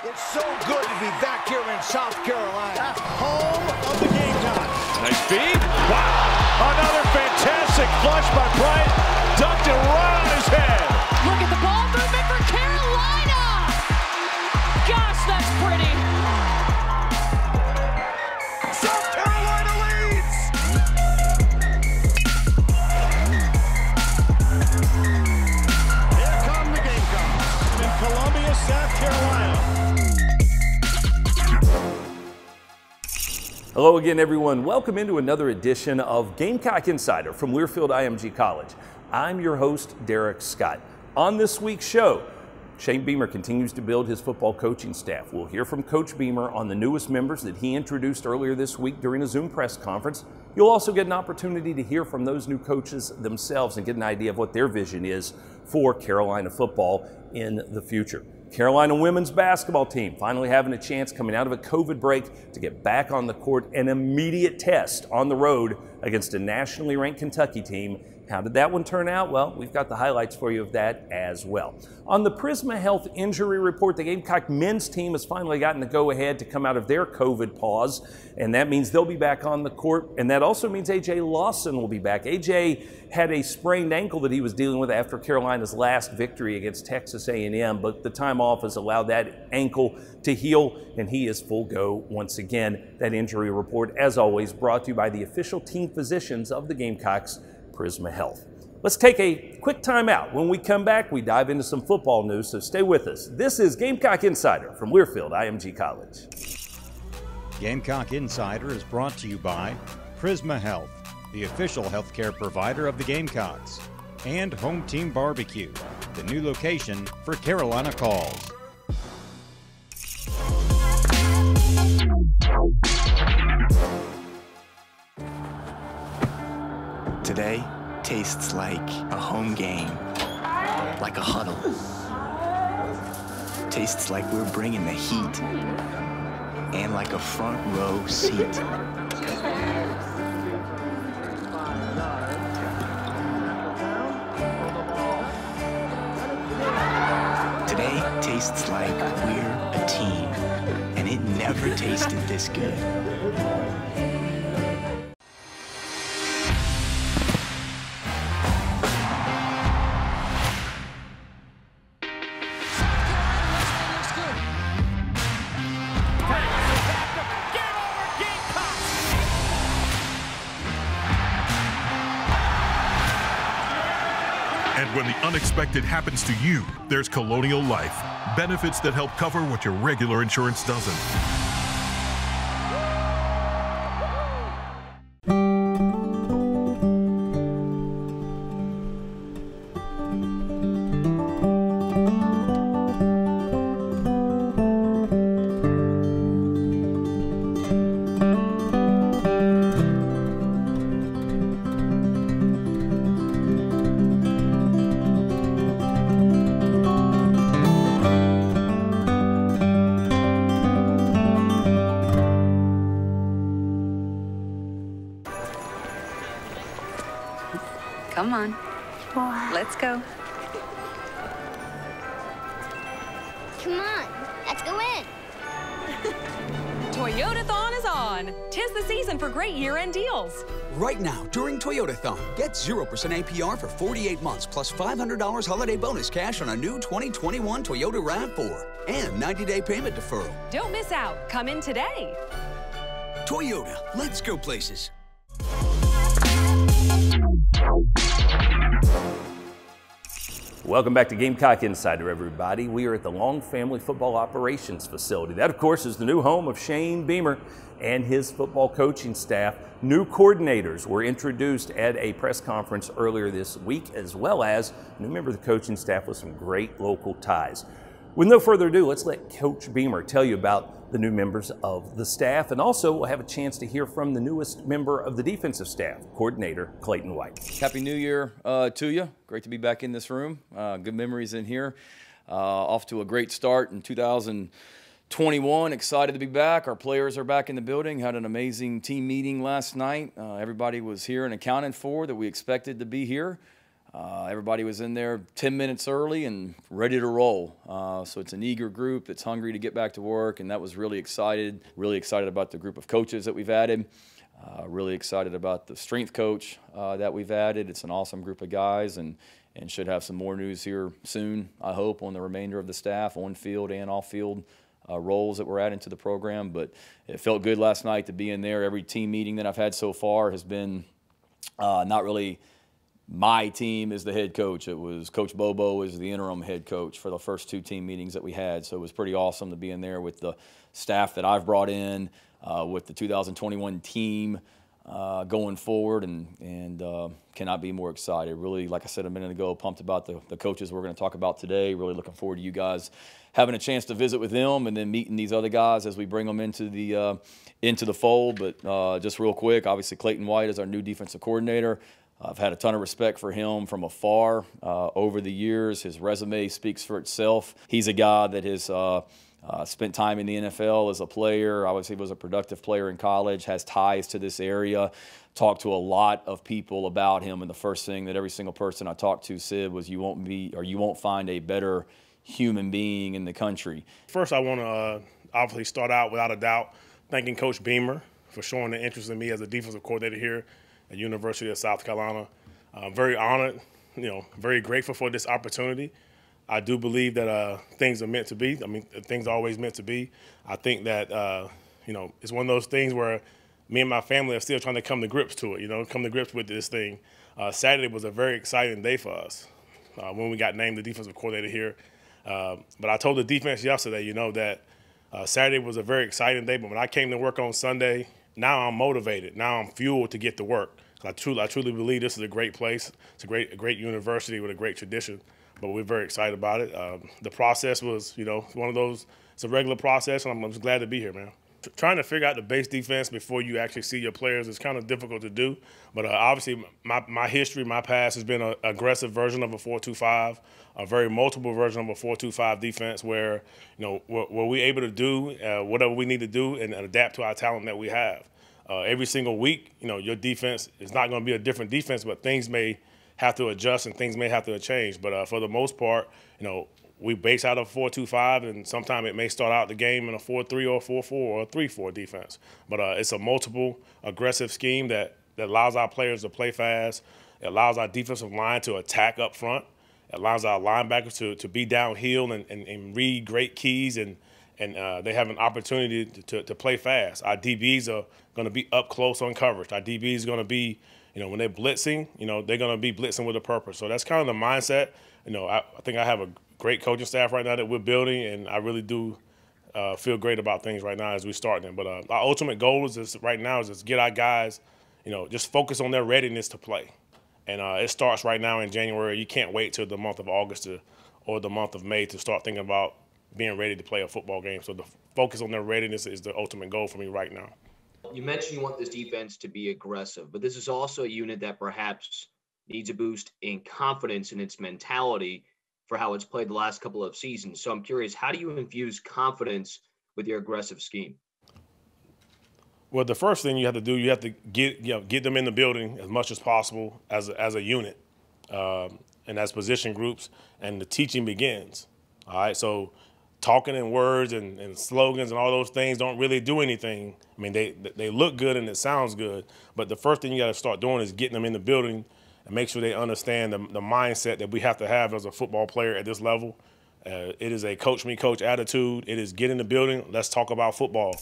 It's so good to be back here in South Carolina. Home of the Gamecocks. Nice feed. Wow. Another fantastic flush by Bryant. Ducked it right on his head. Look at the ball movement for Carolina. Gosh, that's pretty. South Carolina leads. Here come the Gamecocks in Columbia, South Carolina. Hello again, everyone. Welcome into another edition of Gamecock Insider from Learfield IMG College. I'm your host, Derek Scott. On this week's show, Shane Beamer continues to build his football coaching staff. We'll hear from Coach Beamer on the newest members that he introduced earlier this week during a Zoom press conference. You'll also get an opportunity to hear from those new coaches themselves and get an idea of what their vision is for Carolina football in the future. Carolina women's basketball team finally having a chance coming out of a COVID break to get back on the court, an immediate test on the road against a nationally ranked Kentucky team. How did that one turn out? Well, we've got the highlights for you of that as well. On the Prisma Health injury report, the Gamecock men's team has finally gotten the go-ahead to come out of their COVID pause, and that means they'll be back on the court, and that also means A.J. Lawson will be back. A.J. had a sprained ankle that he was dealing with after Carolina's last victory against Texas A&M, but the time off has allowed that ankle to heal, and he is full go once again. That injury report, as always, brought to you by the official team physicians of the Gamecocks, Prisma Health. Let's take a quick time out. When we come back, we dive into some football news, so stay with us. This is Gamecock Insider from Learfield IMG College. Gamecock Insider is brought to you by Prisma Health, the official healthcare provider of the Gamecocks, and Home Team Barbecue, the new location for Carolina Calls. Today tastes like a home game, like a huddle. Tastes like we're bringing the heat, and like a front row seat. Today tastes like we're a team, and it never tasted this good. And when the unexpected happens to you, there's Colonial Life. Benefits that help cover what your regular insurance doesn't. Come on. Let's go. Come on, let's go in. Toyotathon is on. 'Tis the season for great year-end deals. Right now, during Toyotathon, get 0% APR for 48 months plus $500 holiday bonus cash on a new 2021 Toyota RAV4 and 90-day payment deferral. Don't miss out. Come in today. Toyota, let's go places. Welcome back to Gamecock Insider, everybody. We are at the Long Family Football Operations Facility. That, of course, is the new home of Shane Beamer and his football coaching staff. New coordinators were introduced at a press conference earlier this week, as well as a new member of the coaching staff with some great local ties. With no further ado, let's let Coach Beamer tell you about the new members of the staff, and also we'll have a chance to hear from the newest member of the defensive staff, coordinator Clayton White. Happy New Year to you. Great to be back in this room. Good memories in here. Off to a great start in 2021. Excited to be back. Our players are back in the building. Had an amazing team meeting last night. Everybody was here and accounted for that we expected to be here. Everybody was in there 10 minutes early and ready to roll. So it's an eager group that's hungry to get back to work, and that was really excited about the group of coaches that we've added. Really excited about the strength coach that we've added. It's an awesome group of guys, and should have some more news here soon, I hope, on the remainder of the staff, on-field and off-field roles that we're adding to the program. But it felt good last night to be in there. Every team meeting that I've had so far has been not really my team as the head coach. It was Coach Bobo as the interim head coach for the first 2 team meetings that we had. So it was pretty awesome to be in there with the staff that I've brought in, with the 2021 team going forward, and cannot be more excited. Really, like I said a minute ago, pumped about the coaches we're going to talk about today. Really looking forward to you guys having a chance to visit with them and then meeting these other guys as we bring them into the fold. But just real quick, obviously Clayton White is our new defensive coordinator. I've had a ton of respect for him from afar over the years. His resume speaks for itself. He's a guy that has spent time in the NFL as a player. Obviously was a productive player in college, has ties to this area. Talked to a lot of people about him, and the first thing that every single person I talked to said was, you won't find a better human being in the country. First, I want to obviously start out, without a doubt, thanking Coach Beamer for showing the interest in me as a defensive coordinator here at University of South Carolina. Very honored, very grateful for this opportunity. I do believe that things are meant to be. I mean, things are always meant to be. I think that, it's one of those things where me and my family are still trying to come to grips to it, come to grips with this thing. Saturday was a very exciting day for us when we got named the defensive coordinator here. But I told the defense yesterday, that Saturday was a very exciting day. But when I came to work on Sunday, now I'm motivated. Now I'm fueled to get to work. I truly believe this is a great place. It's a great university with a great tradition. But we're very excited about it. The process was, one of those, it's a regular process, and I'm just glad to be here, man. Trying to figure out the base defense before you actually see your players is kind of difficult to do. But obviously, my history, my past has been an aggressive version of a 4-2-5, a very multiple version of a 4-2-5 defense where, what we're able to do, whatever we need to do, and adapt to our talent that we have. Every single week, your defense is not going to be a different defense, but things may have to adjust and things may have to change. But for the most part, we base out of 4-2-5, and sometimes it may start out the game in a 4-3 or 4-4 or a 3-4 defense. But it's a multiple aggressive scheme that allows our players to play fast. It allows our defensive line to attack up front. It allows our linebackers to be downhill and read great keys, and they have an opportunity to play fast. Our DBs are going to be up close on coverage. Our DBs are going to be, when they're blitzing, they're going to be blitzing with a purpose. So that's kind of the mindset. I think I have a great coaching staff right now that we're building, and I really do feel great about things right now as we start them. But our ultimate goal right now is just get our guys, just focus on their readiness to play. And it starts right now in January. You can't wait till the month of August or the month of May to start thinking about being ready to play a football game. So the focus on their readiness is the ultimate goal for me right now. You mentioned you want this defense to be aggressive, but this is also a unit that perhaps needs a boost in confidence in its mentality for how it's played the last couple of seasons. So I'm curious, how do you infuse confidence with your aggressive scheme? Well, the first thing you have to do, you have to get them in the building as much as possible as a unit and as position groups, and the teaching begins. All right, so talking in words and slogans and all those things don't really do anything. I mean, they look good and it sounds good, but the first thing you got to start doing is getting them in the building and make sure they understand the mindset that we have to have as a football player at this level. It is a coach me coach attitude. It is get in the building, let's talk about football.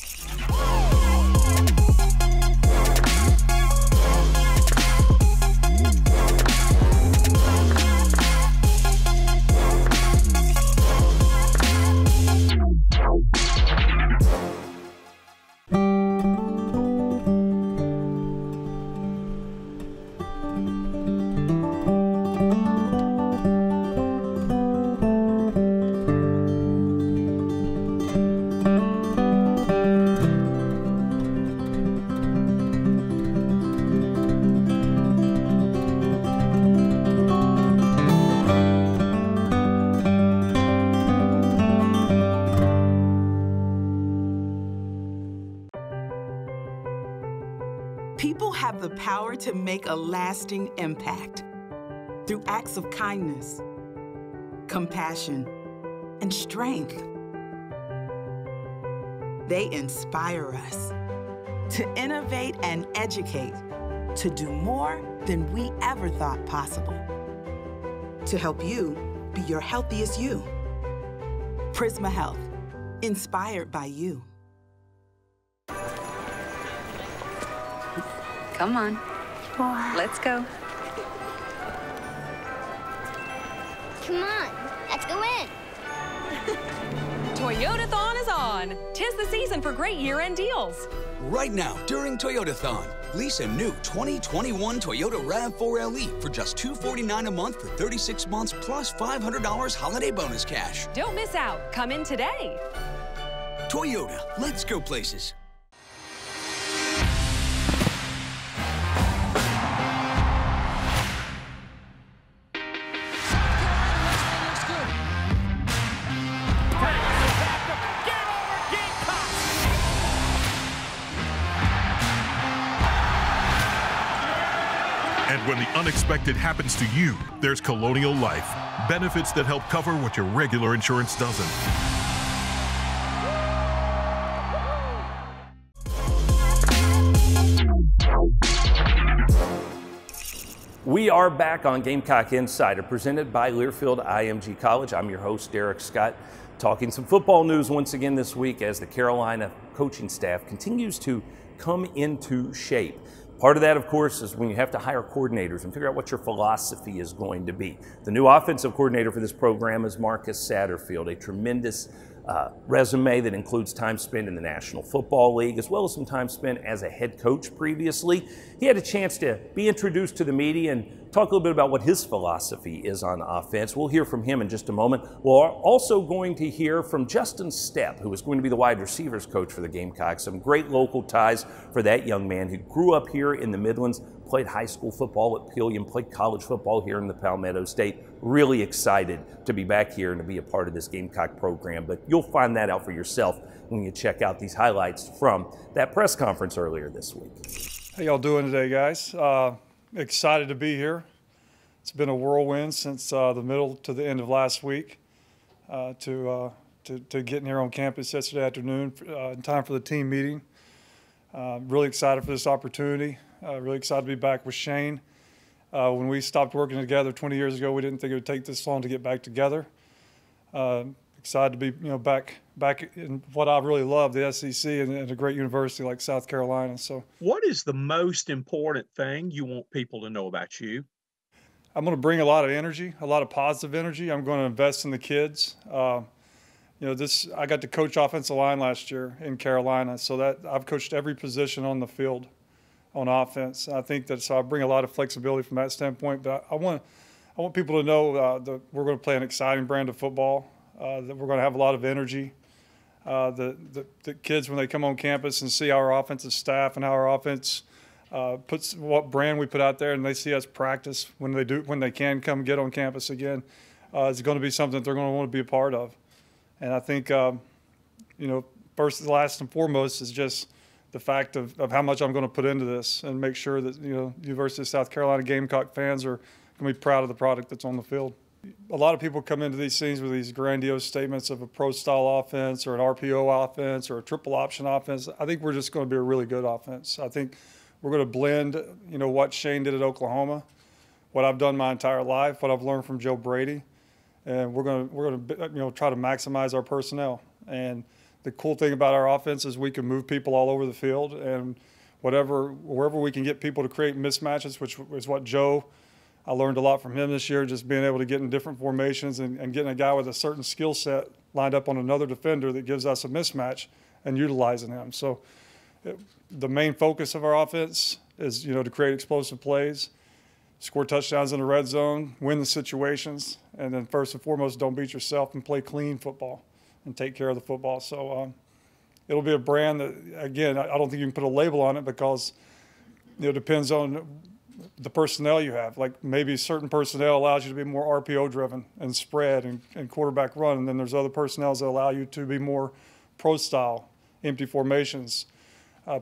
People have the power to make a lasting impact. through acts of kindness, compassion, and strength. They inspire us to innovate and educate, to do more than we ever thought possible, to help you be your healthiest you. Prisma Health, inspired by you. Come on. Let's go. Come on, let's go in. Toyotathon is on. 'Tis the season for great year-end deals. Right now, during Toyotathon, lease a new 2021 Toyota RAV4 LE for just $249 a month for 36 months plus $500 holiday bonus cash. Don't miss out. Come in today. Toyota, let's go places. And when the unexpected happens to you, there's Colonial Life. Benefits that help cover what your regular insurance doesn't. We are back on Gamecock Insider, presented by Learfield IMG College. I'm your host, Derek Scott, talking some football news once again this week as the Carolina coaching staff continues to come into shape. Part of that, of course, is when you have to hire coordinators and figure out what your philosophy is going to be. The new offensive coordinator for this program is Marcus Satterfield, a tremendous resume that includes time spent in the National Football League, as well as some time spent as a head coach previously. He had a chance to be introduced to the media and talk a little bit about what his philosophy is on offense. We'll hear from him in just a moment. We're also going to hear from Justin Stepp, who is going to be the wide receivers coach for the Gamecocks. Some great local ties for that young man who grew up here in the Midlands, played high school football at Pillion, played college football here in the Palmetto State. Really excited to be back here and to be a part of this Gamecock program. But you'll find that out for yourself when you check out these highlights from that press conference earlier this week. How y'all doing today, guys? Excited to be here. It's been a whirlwind since the middle to the end of last week to getting here on campus yesterday afternoon in time for the team meeting. Really excited for this opportunity. Really excited to be back with Shane. When we stopped working together 20 years ago, we didn't think it would take this long to get back together. Excited to be, back in what I really love, the SEC, and a great university like South Carolina. So, what is the most important thing you want people to know about you? I'm going to bring a lot of energy, a lot of positive energy. I'm going to invest in the kids. I got to coach offensive line last year in Carolina, so that I've coached every position on the field on offense. I think that so I bring a lot of flexibility from that standpoint. But I want people to know that we're going to play an exciting brand of football. That we're going to have a lot of energy. The kids, when they come on campus and see our offensive staff and how our offense puts what brand we put out there, and they see us practice when they can come get on campus again, it's going to be something that they're going to want to be a part of. And I think, first, last and foremost is just the fact of how much I'm going to put into this and make sure that, University of South Carolina Gamecock fans are going to be proud of the product that's on the field. A lot of people come into these things with these grandiose statements of a pro-style offense or an RPO offense or a triple option offense. I think we're just going to be a really good offense. I think we're going to blend, what Shane did at Oklahoma, what I've done my entire life, what I've learned from Joe Brady, and we're going to try to maximize our personnel. And the cool thing about our offense is we can move people all over the field, and wherever we can get people to create mismatches, which is what Joe. I learned a lot from him this year, just being able to get in different formations and getting a guy with a certain skill set lined up on another defender that gives us a mismatch and utilizing him. So the main focus of our offense is, to create explosive plays, score touchdowns in the red zone, win the situations, and then first and foremost, don't beat yourself and play clean football and take care of the football. So it'll be a brand that, again, I don't think you can put a label on it because it depends on the personnel you have. Like maybe certain personnel allows you to be more RPO driven and spread and quarterback run, and then there's other personnel that allow you to be more pro style, empty formations,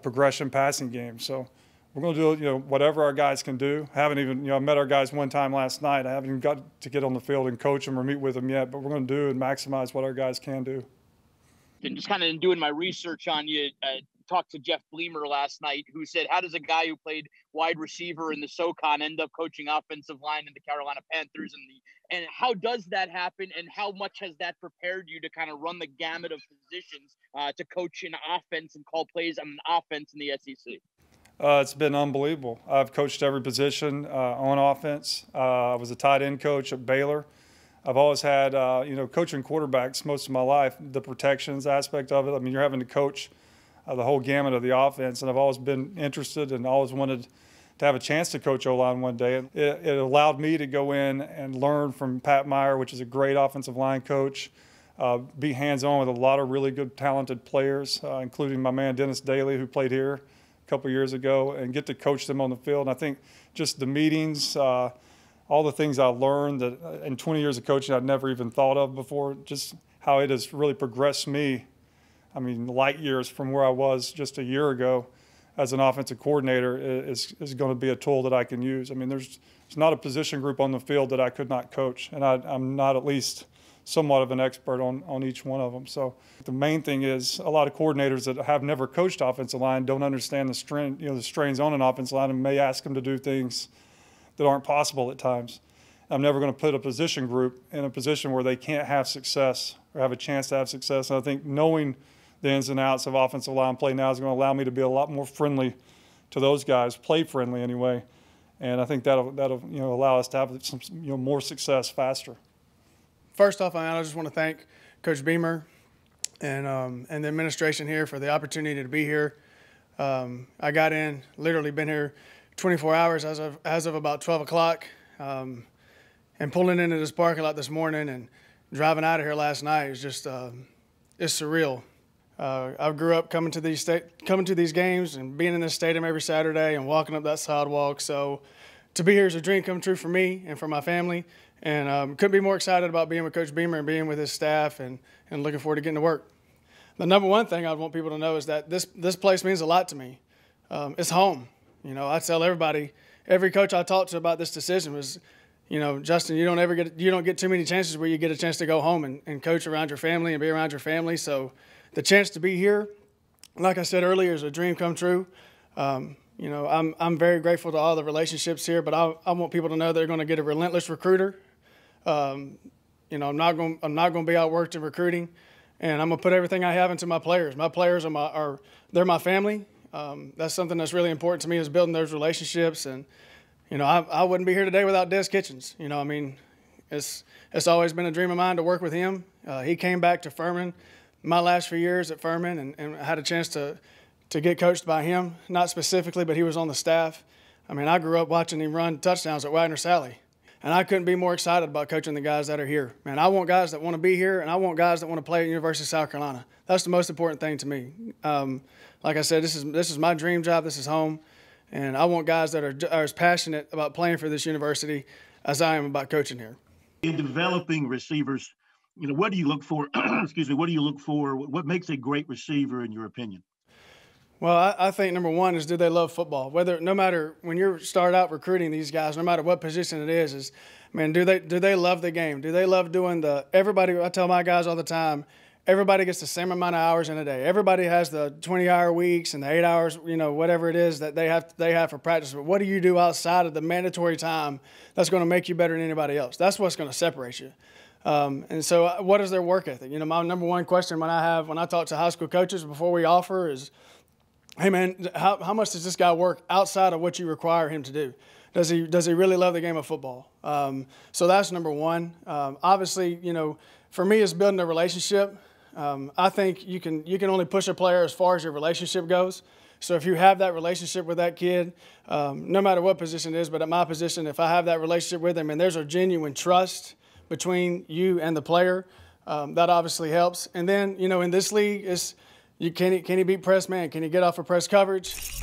progression passing game. So we're going to do whatever our guys can do. I haven't even I met our guys one time last night. I haven't even got to get on the field and coach them or meet with them yet, but we're going to do and maximize what our guys can do. And just kind of doing my research on you, talked to Jeff Bleemer last night, who said, how does a guy who played wide receiver in the SoCon end up coaching offensive line in the Carolina Panthers? And how does that happen, and how much has that prepared you to kind of run the gamut of positions to coach an offense and call plays on an offense in the SEC? It's been unbelievable. I've coached every position on offense. I was a tight end coach at Baylor. I've always had, coaching quarterbacks most of my life, the protections aspect of it. I mean, you're having to coach the whole gamut of the offense, and I've always been interested and always wanted to have a chance to coach O-line one day. It allowed me to go in and learn from Pat Meyer, which is a great offensive line coach, be hands-on with a lot of really good, talented players, including my man Dennis Daly, who played here a couple years ago, and get to coach them on the field. And I think just the meetings, all the things I learned that in 20 years of coaching I'd never even thought of before, just how it has really progressed me. I mean, light years from where I was just a year ago as an offensive coordinator is going to be a tool that I can use. I mean, there's not a position group on the field that I could not coach, and I'm not at least somewhat of an expert on each one of them. So the main thing is a lot of coordinators that have never coached offensive line don't understand the strains on an offensive line, and may ask them to do things that aren't possible at times. I'm never going to put a position group in a position where they can't have success or have a chance to have success. And I think knowing the ins and outs of offensive line play now is going to allow me to be a lot more friendly to those guys, play friendly anyway. And I think that'll allow us to have some more success faster. First off, I just want to thank Coach Beamer and the administration here for the opportunity to be here. I got in, literally been here 24 hours as of about 12 o'clock, and pulling into this parking lot this morning and driving out of here last night is just it's surreal. I grew up coming to these games and being in this stadium every Saturday and walking up that sidewalk. So to be here is a dream come true for me and for my family. And couldn't be more excited about being with Coach Beamer and being with his staff, and looking forward to getting to work. The number one thing I want people to know is that this place means a lot to me. It's home. I tell everybody, every coach I talk to about this decision was, Justin, you don't get too many chances where you get a chance to go home and coach around your family and be around your family. So the chance to be here, like I said earlier, is a dream come true. I'm very grateful to all the relationships here, but I want people to know they're going to get a relentless recruiter. I'm not going to be outworked in recruiting, and I'm going to put everything I have into my players. My players they're my family. That's something that's really important to me, is building those relationships. And I wouldn't be here today without Des Kitchens. It's always been a dream of mine to work with him. He came back to Furman my last few years at Furman, and had a chance to get coached by him, not specifically, but he was on the staff. I mean, I grew up watching him run touchdowns at Wagner Sally, and I couldn't be more excited about coaching the guys that are here. Man, I want guys that want to be here, and I want guys that want to play at University of South Carolina. That's the most important thing to me. Like I said, this is my dream job. This is home, and I want guys that are as passionate about playing for this university as I am about coaching here. In developing receivers, what do you look for? Excuse me. What do you look for? What makes a great receiver, in your opinion? Well, I think number one is, do they love football? No matter when you start out recruiting these guys, no matter what position it is, man, do they love the game? Do they love doing everybody? I tell my guys all the time, everybody gets the same amount of hours in a day. Everybody has the 20-hour weeks and the 8 hours, whatever it is that they have for practice. But what do you do outside of the mandatory time that's going to make you better than anybody else? That's what's going to separate you. And so what is their work ethic? My number one question when I talk to high school coaches before we offer is, hey, man, how much does this guy work outside of what you require him to do? Does he really love the game of football? So that's number one. Obviously, for me, it's building a relationship. I think you can only push a player as far as your relationship goes. So if you have that relationship with that kid, no matter what position it is, but at my position, if I have that relationship with him and there's a genuine trust between you and the player, that obviously helps. And then, in this league, can he beat press man? Can he get off of press coverage?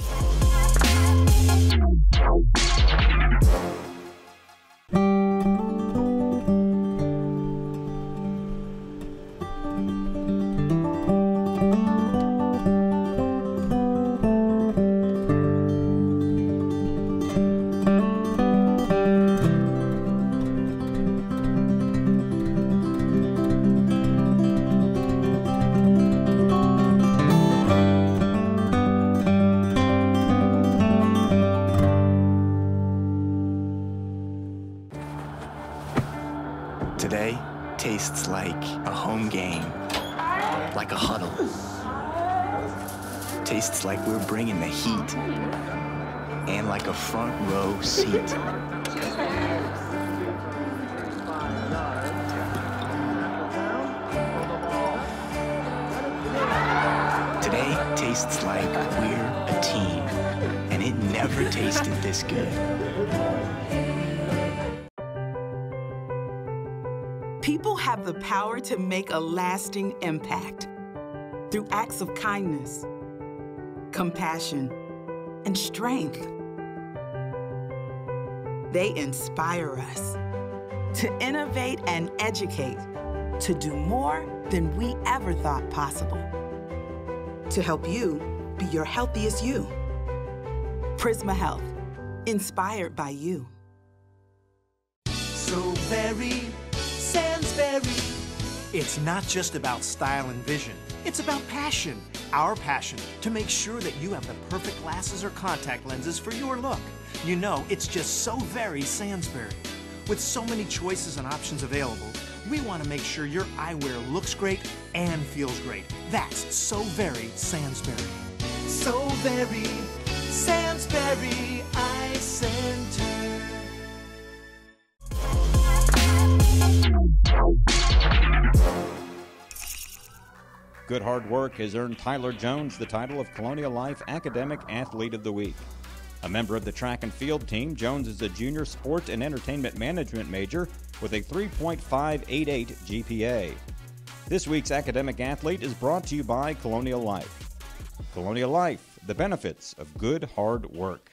huddle. Tastes like we're bringing the heat. And like a front row seat. Today tastes like we're a team. And it never tasted this good. People have the power to make a lasting impact through acts of kindness, compassion, and strength. They inspire us to innovate and educate, to do more than we ever thought possible, to help you be your healthiest you. Prisma Health, inspired by you. So very Sansbury. It's not just about style and vision. It's about passion. Our passion to make sure that you have the perfect glasses or contact lenses for your look. You know, it's just so very Sansbury. With so many choices and options available, we want to make sure your eyewear looks great and feels great. That's so very Sansbury. So very Sansbury Eye Center. Good hard work has earned Tyler Jones the title of Colonial Life Academic Athlete of the Week. A member of the track and field team, Jones is a junior sport and entertainment management major with a 3.588 GPA. This week's academic athlete is brought to you by Colonial Life. Colonial Life, the benefits of good hard work.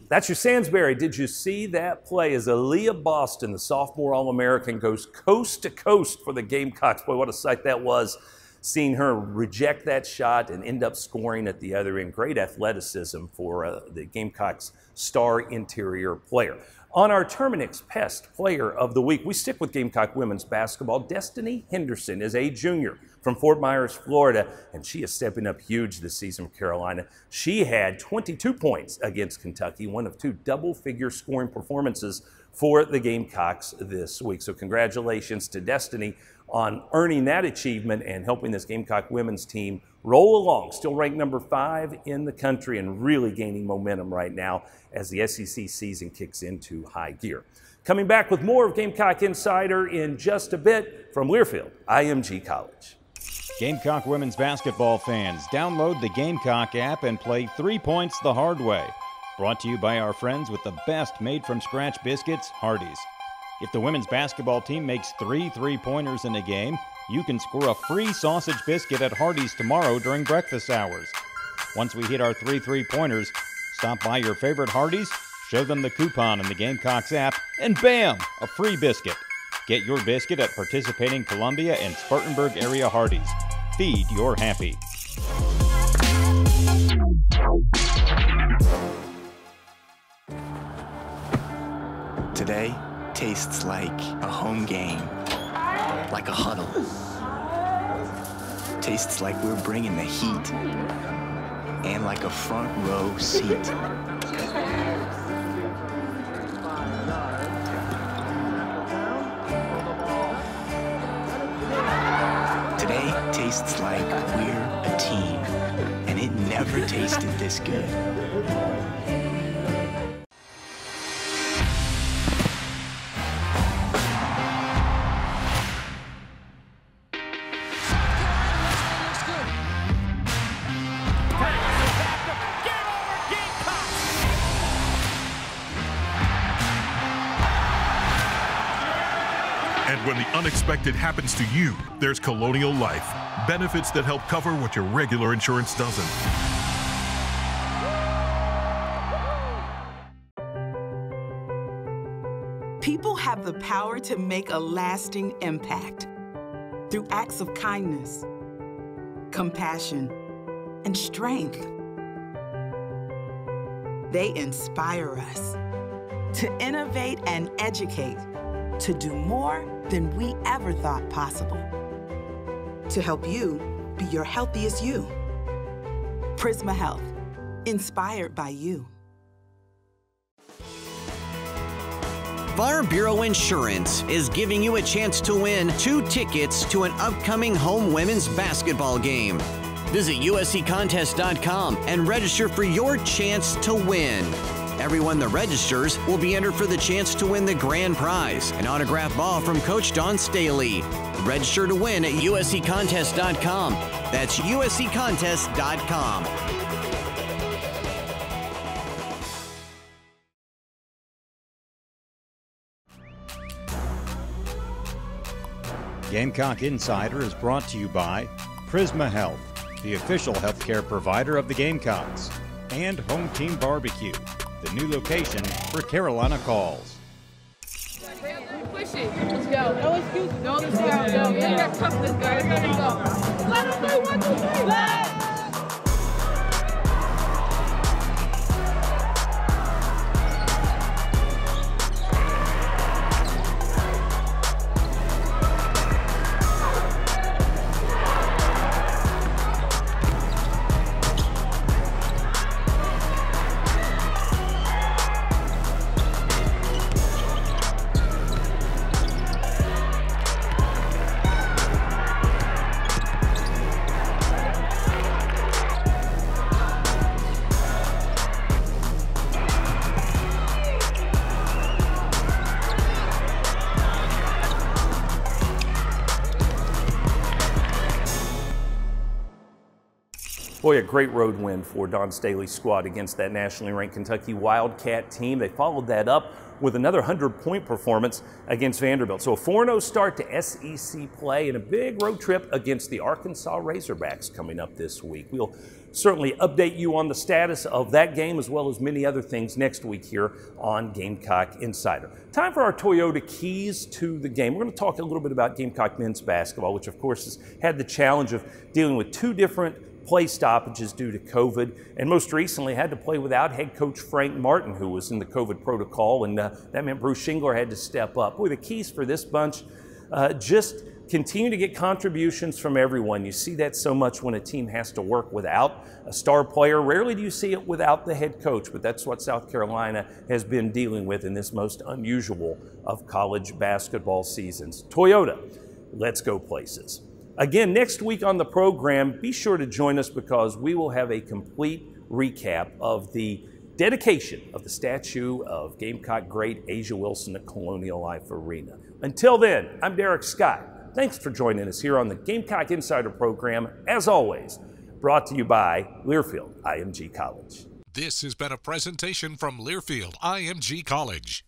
That's your Sansbury. Did you see that play as Aaliyah Boston, the sophomore All-American, goes coast to coast for the Gamecocks? Boy, what a sight that was, seeing her reject that shot and end up scoring at the other end. Great athleticism for the Gamecocks' star interior player. On our Terminix Pest Player of the Week, we stick with Gamecock women's basketball. Destiny Henderson is a junior from Fort Myers, Florida, and she is stepping up huge this season for Carolina. She had 22 points against Kentucky, one of two double-figure scoring performances for the Gamecocks this week. So congratulations to Destiny on earning that achievement and helping this Gamecock women's team roll along. Still ranked number 5 in the country and really gaining momentum right now as the SEC season kicks into high gear. Coming back with more of Gamecock Insider in just a bit from Learfield, IMG College. Gamecock women's basketball fans, download the Gamecock app and play 3 points the hard way. Brought to you by our friends with the best made-from-scratch biscuits, Hardee's. If the women's basketball team makes 3 3-pointers in a game, you can score a free sausage biscuit at Hardee's tomorrow during breakfast hours. Once we hit our 3 3-pointers, stop by your favorite Hardee's, show them the coupon in the Gamecocks app, and bam, a free biscuit. Get your biscuit at participating Columbia and Spartanburg area Hardee's. Feed your happy. Today tastes like a home game, like a huddle. Tastes like we're bringing the heat, and like a front row seat. Today tastes like we're a team, and it never tasted this good. And when the unexpected happens to you, there's Colonial Life. Benefits that help cover what your regular insurance doesn't. People have the power to make a lasting impact through acts of kindness, compassion, and strength. They inspire us to innovate and educate, to do more than we ever thought possible, to help you be your healthiest you. Prisma Health, inspired by you. Farm Bureau Insurance is giving you a chance to win 2 tickets to an upcoming home women's basketball game. Visit usccontest.com and register for your chance to win. Everyone that registers will be entered for the chance to win the grand prize, an autographed ball from Coach Dawn Staley. Register to win at usccontest.com. That's usccontest.com. Gamecock Insider is brought to you by Prisma Health, the official healthcare provider of the Gamecocks, and Home Team Barbecue, the new location for Carolina Calls. Push it. Let's go. No excuse. No, let's go. Go. Yeah, that's toughness, guys. Let him go. Let him do 1, 2, 3. Let's. Boy, a great road win for Dawn Staley's squad against that nationally ranked Kentucky Wildcat team. They followed that up with another 100-point performance against Vanderbilt. So a 4-0 start to SEC play and a big road trip against the Arkansas Razorbacks coming up this week. We'll certainly update you on the status of that game as well as many other things next week here on Gamecock Insider. Time for our Toyota keys to the game. We're going to talk a little bit about Gamecock men's basketball, which of course has had the challenge of dealing with 2 different play stoppages due to COVID, and most recently had to play without head coach Frank Martin, who was in the COVID protocol, and that meant Bruce Shingler had to step up. Boy, the keys for this bunch, just continue to get contributions from everyone. You see that so much when a team has to work without a star player. Rarely do you see it without the head coach, but that's what South Carolina has been dealing with in this most unusual of college basketball seasons. Toyota, let's go places. Again, next week on the program, be sure to join us because we will have a complete recap of the dedication of the statue of Gamecock great Asia Wilson at Colonial Life Arena. Until then, I'm Derek Scott. Thanks for joining us here on the Gamecock Insider program, as always, brought to you by Learfield IMG College. This has been a presentation from Learfield IMG College.